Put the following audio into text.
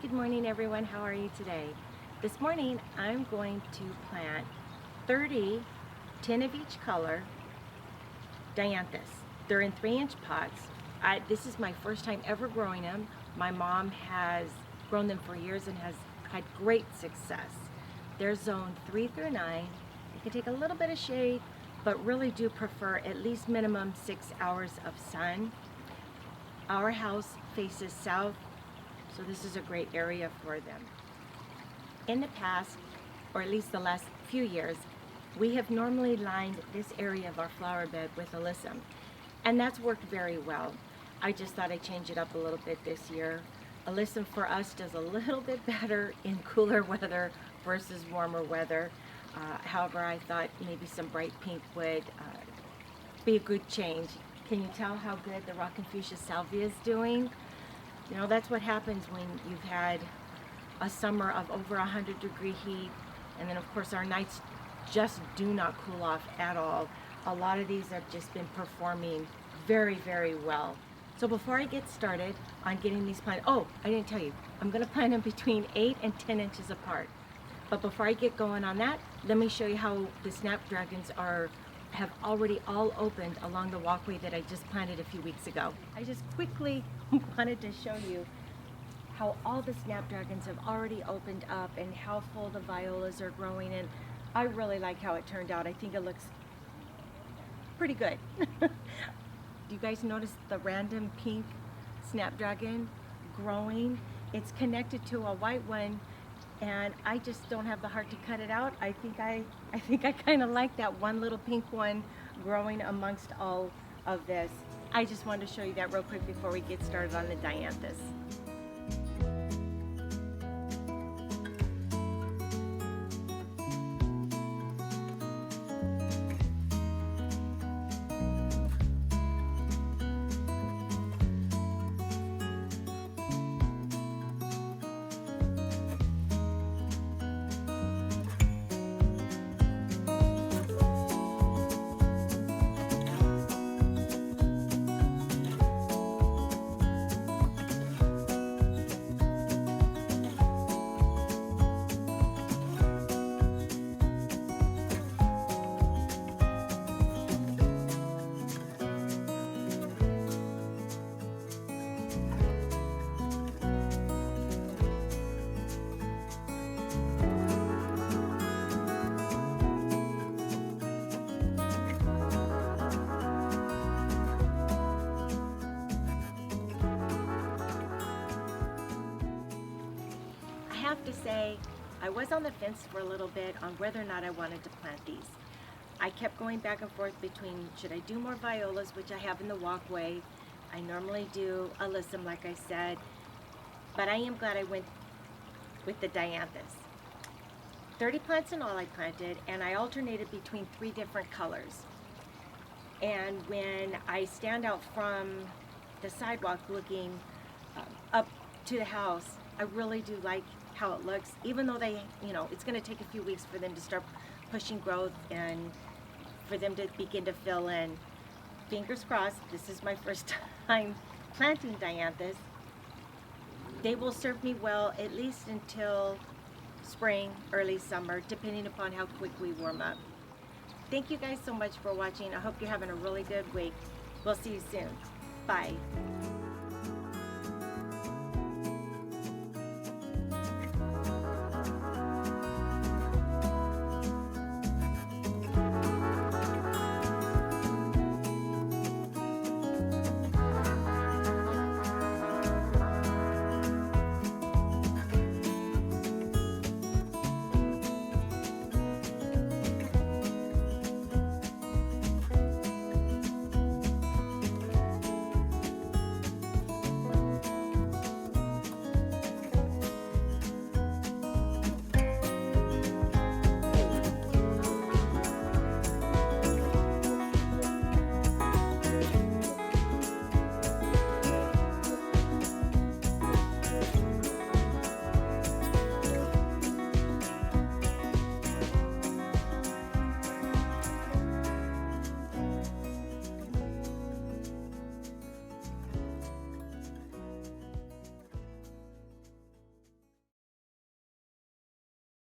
Good morning everyone, how are you today? This morning I'm going to plant 30, 10 of each color, Dianthus. They're in 3-inch pots. This is my first time ever growing them. My mom has grown them for years and has had great success. They're zoned 3 through 9. They can take a little bit of shade, but really do prefer at least minimum 6 hours of sun. Our house faces south, so this is a great area for them. In the past, or at least the last few years, we have normally lined this area of our flower bed with Alyssum, and that's worked very well. I just thought I'd change it up a little bit this year. Alyssum for us does a little bit better in cooler weather versus warmer weather. However, I thought maybe some bright pink would be a good change. Can you tell how good the Rock and Fuchsia Salvia is doing? You know, that's what happens when you've had a summer of over 100-degree heat, and then of course our nights just do not cool off at all. A lot of these have just been performing very, very well. So before I get started on getting these planted, oh, I didn't tell you, I'm going to plant them between 8 and 10 inches apart. But before I get going on that, let me show you how the snapdragons have already all opened along the walkway that I just planted a few weeks ago. I just quickly wanted to show you how all the snapdragons have already opened up and how full the violas are growing, and I really like how it turned out. I think it looks pretty good. Do you guys notice the random pink snapdragon growing? It's connected to a white one, and I just don't have the heart to cut it out. I think I kind of like that one little pink one growing amongst all of this. I just wanted to show you that real quick before we get started on the Dianthus. I have to say, I was on the fence for a little bit on whether or not I wanted to plant these. I kept going back and forth between, should I do more violas, which I have in the walkway. I normally do Alyssum, like I said, but I am glad I went with the Dianthus. 30 plants in all I planted, and I alternated between 3 different colors. And when I stand out from the sidewalk looking up to the house, I really do like how it looks, even though it's going to take a few weeks for them to start pushing growth and for them to begin to fill in. Fingers crossed, this is my first time planting Dianthus. They will serve me well at least until spring, early summer, depending upon how quick we warm up. Thank you guys so much for watching. I hope you're having a really good week. We'll see you soon. Bye.